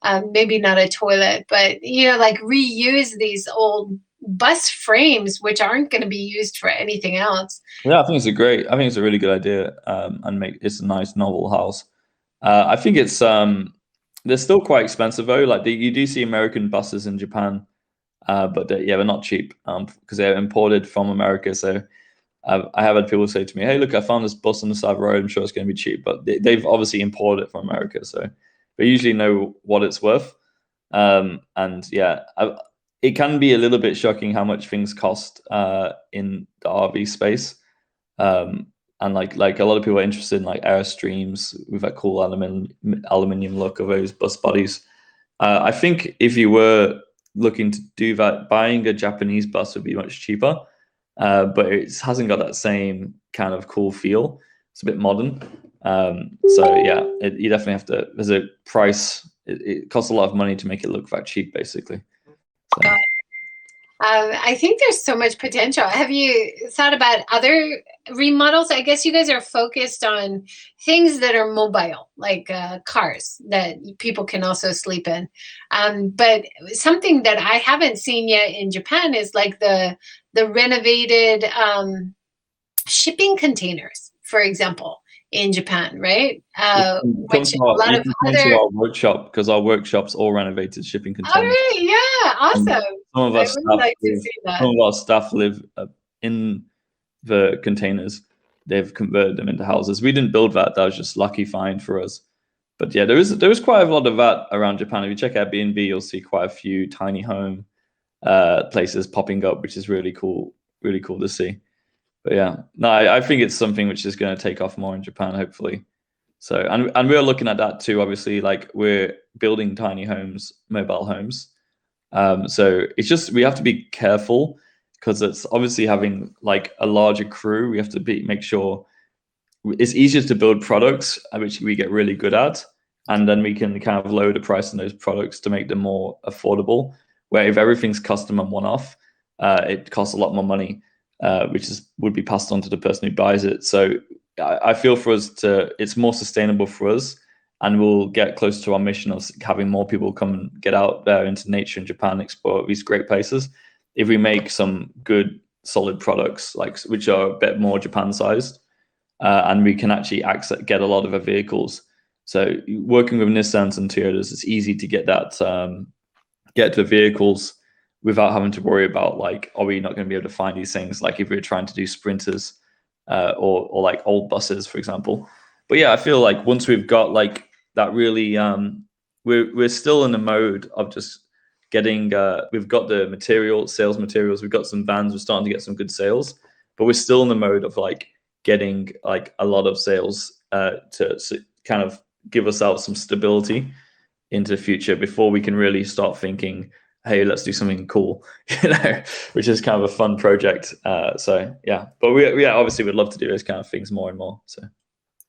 and maybe not a toilet, but, like reuse these old bus frames, which aren't going to be used for anything else. Yeah, I think it's a really good idea, and it's a nice novel house. I think it's they're still quite expensive though. Like you do see American buses in Japan, but they're not cheap because they're imported from America. So I have had people say to me, "Hey, look, I found this bus on the side of the road. I'm sure it's going to be cheap," but they've obviously imported it from America, so they usually know what it's worth. And yeah, it can be a little bit shocking how much things cost in the RV space. And like a lot of people are interested in like Airstreams with that cool aluminium look of those bus bodies. I think if you were looking to do that, buying a Japanese bus would be much cheaper, but it hasn't got that same kind of cool feel. It's a bit modern. So yeah, you definitely have to. There's a price. It costs a lot of money to make it look that cheap, basically. So. I think there's so much potential. Have you thought about other remodels? I guess you guys are focused on things that are mobile, like cars that people can also sleep in. But something that I haven't seen yet in Japan is like the renovated shipping containers, for example, in Japan, right? Which a lot of other our workshop, because our workshop's all renovated shipping containers. All right, yeah, awesome. Some of our staff live in the containers. They've converted them into houses. We didn't build that. That was just lucky find for us. But yeah, there was quite a lot of that around Japan. If you check Airbnb, you'll see quite a few tiny home places popping up, which is really cool to see. But yeah, no, I think it's something which is going to take off more in Japan, hopefully. So, and we're looking at that too. Obviously, like we're building tiny homes, mobile homes. So it's just, we have to be careful because it's obviously having like a larger crew. We have to make sure it's easier to build products, which we get really good at. And then we can kind of lower the price on those products to make them more affordable. Where if everything's custom and one-off, it costs a lot more money. Which would be passed on to the person who buys it. So I feel for us it's more sustainable for us, and we'll get close to our mission of having more people come and get out there into nature in Japan, explore these great places. If we make some good, solid products, like which are a bit more Japan-sized, and we can actually get a lot of the vehicles. So working with Nissans and Toyotas, it's easy to get that get the vehicles without having to worry about like, are we not going to be able to find these things? Like if we were trying to do sprinters or like old buses, for example. But yeah, I feel like once we've got like that really, we're still in the mode of just getting, we've got the sales materials, we've got some vans, we're starting to get some good sales, but we're still in the mode of like getting like a lot of sales to kind of give us out some stability into the future before we can really start thinking, hey, let's do something cool, which is kind of a fun project. So yeah, but we obviously would love to do those kind of things more and more. So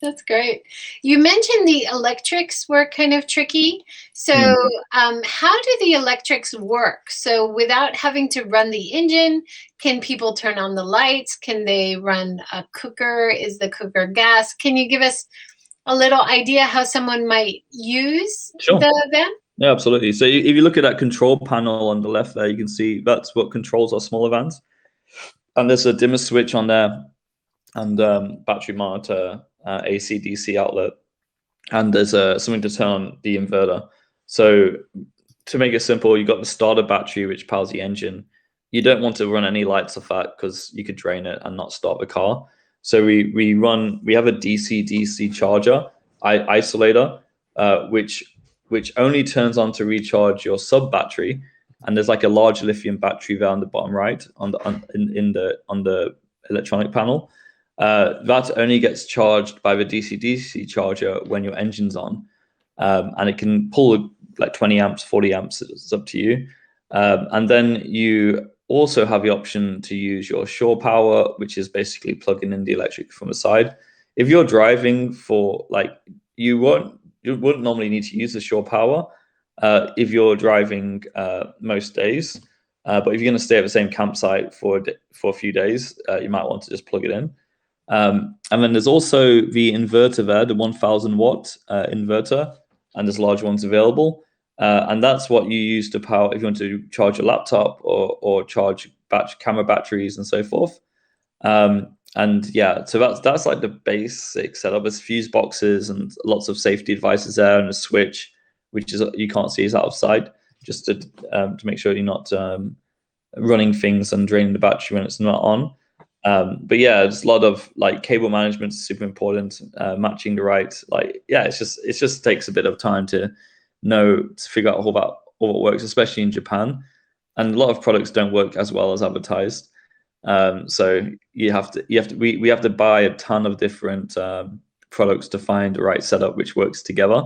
that's great. You mentioned the electrics were kind of tricky. So how do the electrics work? So without having to run the engine, can people turn on the lights? Can they run a cooker? Is the cooker gas? Can you give us a little idea how someone might use the van? Yeah, absolutely. So if you look at that control panel on the left there, you can see that's what controls our smaller vans. And there's a dimmer switch on there and battery monitor, AC, DC outlet. And there's something to turn on the inverter. So to make it simple, you've got the starter battery, which powers the engine. You don't want to run any lights off that because you could drain it and not start the car. So we have a DC-DC charger, isolator, which which only turns on to recharge your sub battery. And there's like a large lithium battery there on the bottom right on the electronic panel. That only gets charged by the DC-DC charger when your engine's on, and it can pull like 20 amps, 40 amps. It's up to you. And then you also have the option to use your shore power, which is basically plugging in the electric from the side. If you're driving for like, you wouldn't normally need to use the shore power if you're driving most days. But if you're going to stay at the same campsite for a few days, you might want to just plug it in. And then there's also the inverter there, the 1000 watt inverter, and there's large ones available. And that's what you use to power if you want to charge a laptop or charge camera batteries and so forth. And yeah, so that's like the basic setup. There's fuse boxes and lots of safety devices there, and a switch, which is you can't see is outside, just to make sure you're not running things and draining the battery when it's not on. But yeah, there's a lot of like cable management is super important. Matching the right, like, yeah, it just takes a bit of time to figure out all what works, especially in Japan, and a lot of products don't work as well as advertised. So we have to buy a ton of different products to find the right setup which works together,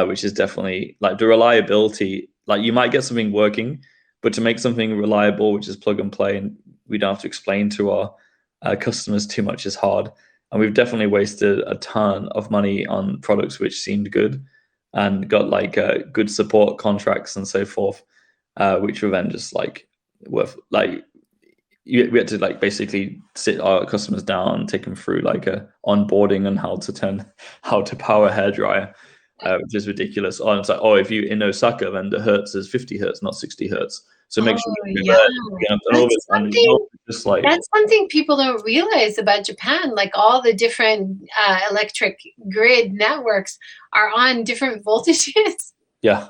which is definitely like the reliability. Like you might get something working, but to make something reliable, which is plug and play, and we don't have to explain to our customers too much, is hard. And we've definitely wasted a ton of money on products which seemed good and got like good support contracts and so forth, which were then just like worth like. We had to like basically sit our customers down, take them through like a onboarding on how to power a hairdryer, which is ridiculous. Oh, and it's like, oh, if you in Osaka, then the hertz is 50 hertz, not 60 hertz. So make sure that's something people don't realize about Japan. Like all the different electric grid networks are on different voltages. Yeah,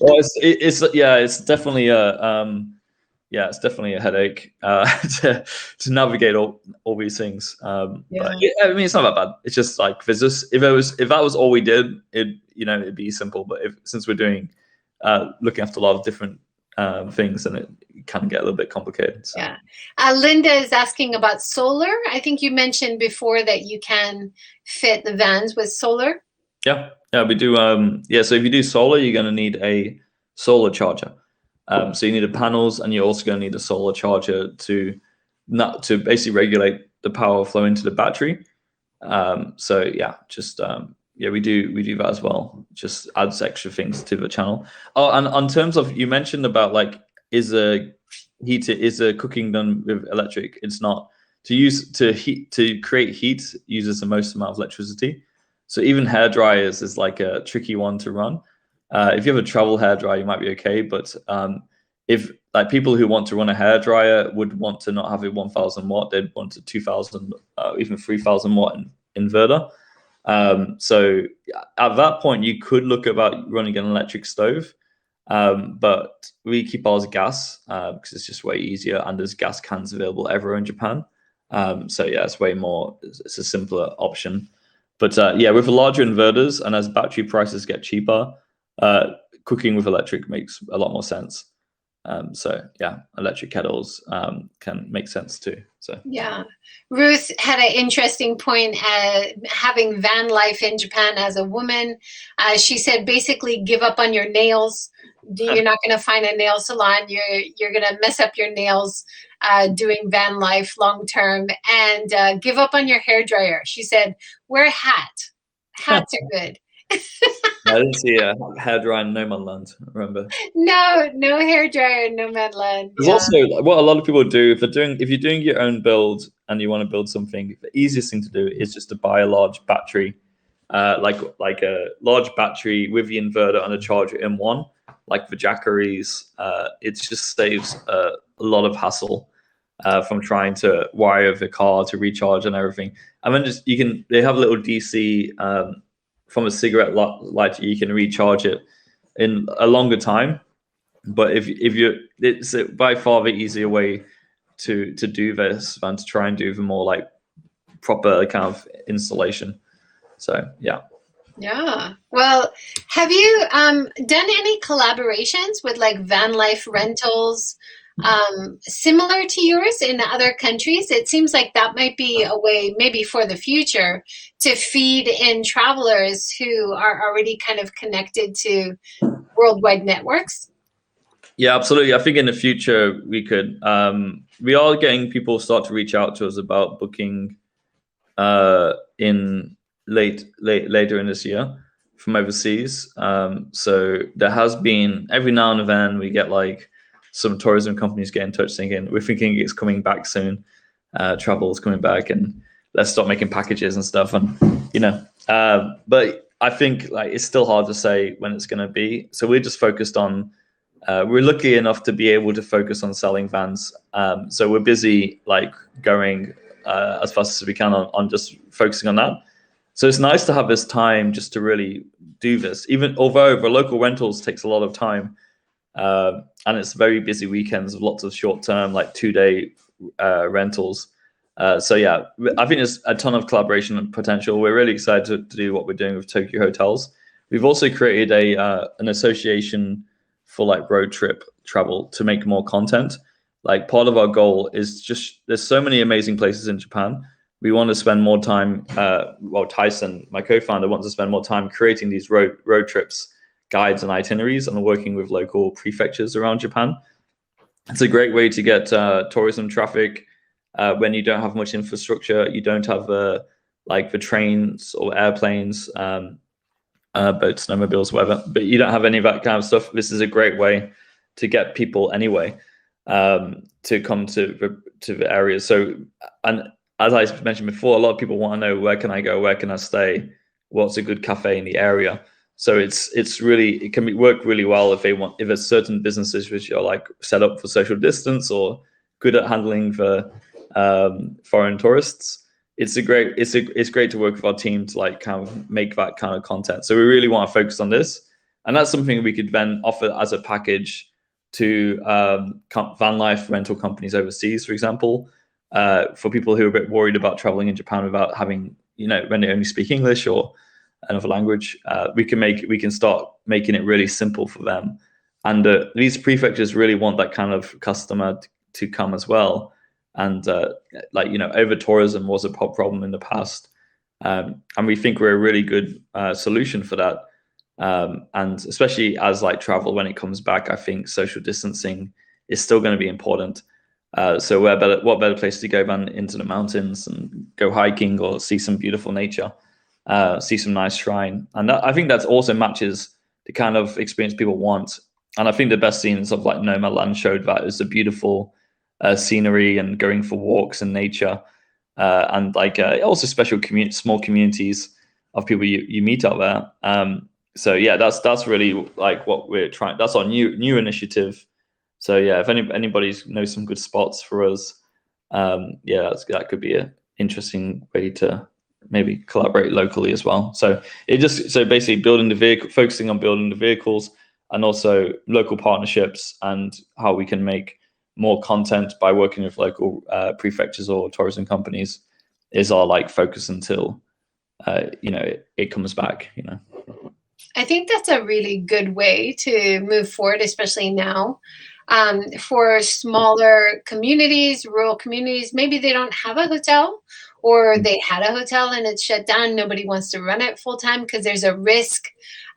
well, it's definitely it's definitely a headache to navigate all these things. But yeah, I mean, it's not that bad. It's just like if that was all we did, it'd be simple. But since we're doing looking after a lot of different things, and it can get a little bit complicated. So. Yeah. Linda is asking about solar. I think you mentioned before that you can fit the vans with solar. Yeah, we do. So if you do solar, you're going to need a solar charger. So you need the panels, and you're also going to need a solar charger to basically regulate the power flow into the battery. So yeah, just we do that as well. Just adds extra things to the channel. Oh, and on terms of, you mentioned about like, is a cooking done with electric? It's not. To create heat uses the most amount of electricity. So even hair dryers is like a tricky one to run. If you have a travel hair dryer, you might be okay. But if like people who want to run a hair dryer would want to not have a 1000 watt, they'd want a 2000, even 3000 watt inverter. So at that point, you could look about running an electric stove. But we keep ours gas because it's just way easier, and there's gas cans available everywhere in Japan. So yeah, it's a simpler option. But with the larger inverters, and as battery prices get cheaper, cooking with electric makes a lot more sense. So yeah, electric kettles can make sense too. So yeah, Ruth had an interesting point having van life in Japan as a woman. She said basically give up on your nails. You're not going to find a nail salon. You're going to mess up your nails doing van life long term, and give up on your hair dryer. She said wear a hat. Hats are good. I didn't see a hair dryer in no man land. Remember? No hair dryer in no man land. There's also what a lot of people do if you're doing your own build and you want to build something. The easiest thing to do is just to buy a large battery, like a large battery with the inverter and a charger in one, like the Jackeries. It just saves a lot of hassle from trying to wire the car to recharge and everything. And then they have a little DC. From a cigarette lighter, you can recharge it in a longer time. But it's by far the easier way to do this than to try and do the more like proper kind of installation. So yeah. Yeah. Well, have you done any collaborations with like VanLife rentals similar to yours in other countries? It seems like that might be a way, maybe for the future, to feed in travelers who are already kind of connected to worldwide networks. Yeah, absolutely. I think in the future we could. We are getting people start to reach out to us about booking in later in this year from overseas. So there has been, every now and then we get like some tourism companies get in touch thinking we're thinking it's coming back soon. Travel is coming back, and let's start making packages and stuff. And but I think like it's still hard to say when it's going to be. So we're just focused on. We're lucky enough to be able to focus on selling vans. So we're busy like going as fast as we can on just focusing on that. So it's nice to have this time just to really do this, even although the local rentals takes a lot of time, and it's very busy weekends with lots of short-term, like 2-day rentals. So yeah, I think there's a ton of collaboration and potential. We're really excited to do what we're doing with Tokyo Hotels. We've also created an association for like road trip travel to make more content. Like part of our goal is just, there's so many amazing places in Japan. We want to spend more time, Tyson, my co-founder, wants to spend more time creating these road trips, guides and itineraries, and working with local prefectures around Japan. It's a great way to get tourism traffic when you don't have much infrastructure. You don't have like the trains or airplanes, boats, snowmobiles, whatever, but you don't have any of that kind of stuff. This is a great way to get people anyway to come to the areas. So, and as I mentioned before, a lot of people want to know, where can I go, where can I stay, what's a good cafe in the area. So it's really, it can work really well if there's certain businesses which are like set up for social distance or good at handling for foreign tourists. It's great to work with our team to like kind of make that kind of content. So we really want to focus on this, and that's something we could then offer as a package to van life rental companies overseas, for example, for people who are a bit worried about traveling in Japan without having, when they only speak English or another language. We can start making it really simple for them, and these prefectures really want that kind of customer to come as well. And over tourism was a problem in the past, and we think we're a really good solution for that. And especially as like travel, when it comes back, I think social distancing is still going to be important. So what better place to go than into the mountains and go hiking or see some beautiful nature, see some nice shrine. And I think that also matches the kind of experience people want. And I think the best scenes of like Nomadland showed that. It's a beautiful scenery and going for walks in nature, and like also special small communities of people you meet out there. So yeah, that's really like what we're trying. That's our new initiative. So yeah, if anybody knows some good spots for us, that could be an interesting way to maybe collaborate locally as well. So basically focusing on building the vehicles, and also local partnerships and how we can make more content by working with local prefectures or tourism companies is our like focus until it comes back. I think that's a really good way to move forward, especially now. For smaller communities, rural communities, maybe they don't have a hotel, or they had a hotel and it's shut down. Nobody wants to run it full time because there's a risk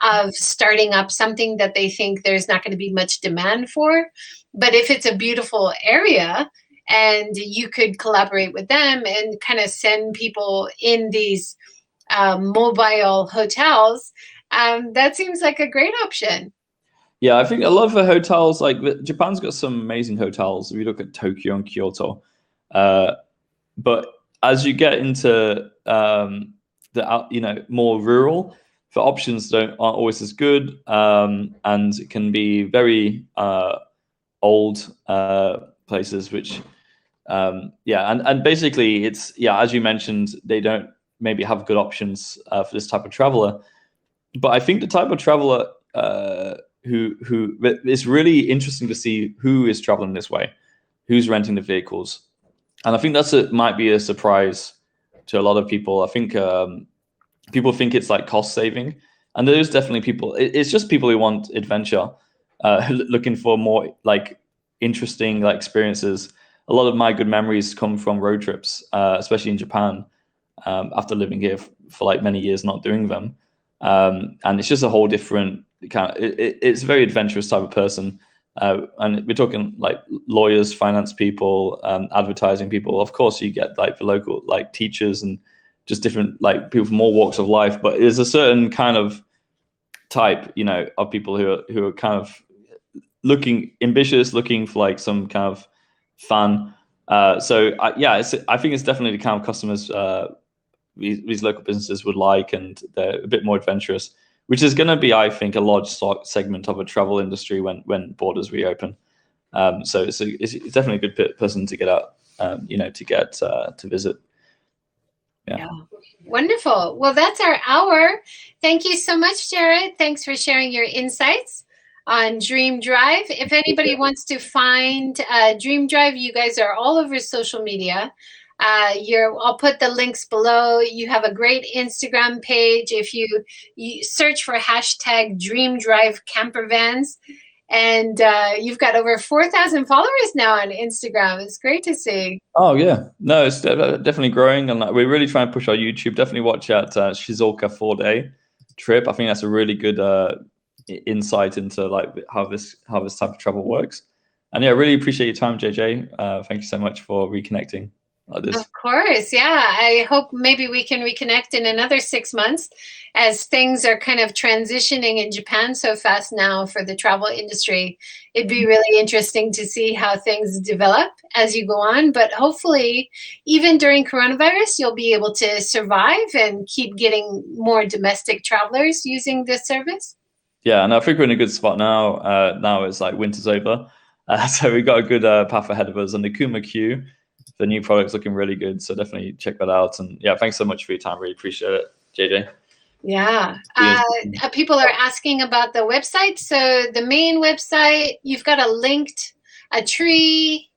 of starting up something that they think there's not going to be much demand for. But if it's a beautiful area and you could collaborate with them and kind of send people in these mobile hotels, that seems like a great option. Yeah, I think a lot of the hotels, like Japan's got some amazing hotels. If you look at Tokyo and Kyoto, but as you get into more rural, the options aren't always as good, and it can be very old places, which and basically it's as you mentioned, they don't maybe have good options for this type of traveler. But I think the type of traveler who it's really interesting to see who is traveling this way, who's renting the vehicles, and I think might be a surprise to a lot of people. I think people think it's like cost saving, and there's definitely people. It's just people who want adventure, looking for more like interesting like experiences. A lot of my good memories come from road trips, especially in Japan, after living here for like many years, not doing them. And it's just a whole different kind of, it's a very adventurous type of person. And we're talking like lawyers, finance people, advertising people. Of course, you get like the local like teachers and just different like people from all walks of life. But there's a certain kind of type, you know, of people who are kind of looking ambitious, looking for like some kind of fun. So I think it's definitely the kind of customers these local businesses would like, and they're a bit more adventurous, which is going to be, I think, a large segment of a travel industry when borders reopen. So it's definitely a good person to get out, to visit. Yeah. Wonderful. Well, that's our hour. Thank you so much, Jared. Thanks for sharing your insights on DreamDrive. If anybody wants to find DreamDrive, you guys are all over social media. I'll put the links below. You have a great Instagram page. If you search for hashtag DreamDrive CamperVans, and you've got over 4,000 followers now on Instagram. It's great to see. Oh yeah, no, it's definitely growing, and we're really trying to push our YouTube. Definitely watch out Shizuoka 4-day trip. I think that's a really good insight into like how this type of travel works. And yeah, I really appreciate your time, JJ. Thank you so much for reconnecting like this. Of course, yeah. I hope maybe we can reconnect in another 6 months, as things are kind of transitioning in Japan so fast now for the travel industry. It'd be really interesting to see how things develop as you go on. But hopefully, even during coronavirus, you'll be able to survive and keep getting more domestic travelers using this service. Yeah, and I think we're in a good spot now. Now it's like winter's over, so we've got a good path ahead of us. And the Kuma Q, the new product's looking really good, so definitely check that out. And yeah, thanks so much for your time. Really appreciate it, JJ. Yeah. People are asking about the website. So the main website, you've got a link tree,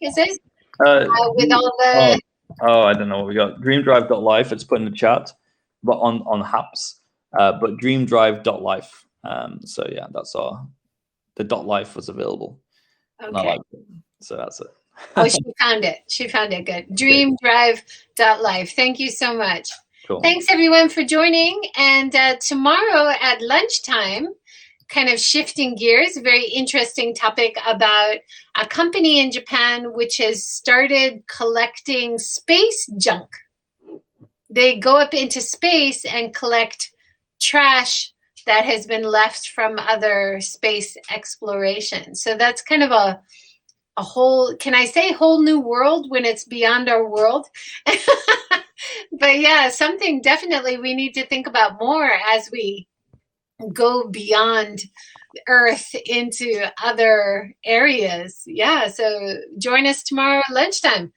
is it? With all the... I don't know what we got. DreamDrive.life, it's put in the chat, but on Haps, but DreamDrive.life. So yeah, that's the .life was available. Okay. And I liked it, so that's it. Oh, she found it. She found it. Good. DreamDrive.life. Thank you so much. Cool. Thanks everyone for joining. And tomorrow at lunchtime, kind of shifting gears, a very interesting topic about a company in Japan which has started collecting space junk. They go up into space and collect trash that has been left from other space exploration. So that's kind of a whole, can I say whole new world when it's beyond our world? But yeah, something definitely we need to think about more as we go beyond Earth into other areas. Yeah, so join us tomorrow at lunchtime,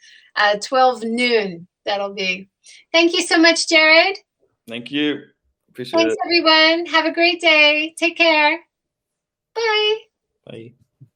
12 noon. That'll be. Thank you so much, Jared. Thank you. Appreciate Thanks, it. everyone. Have a great day. Take care. Bye. Bye.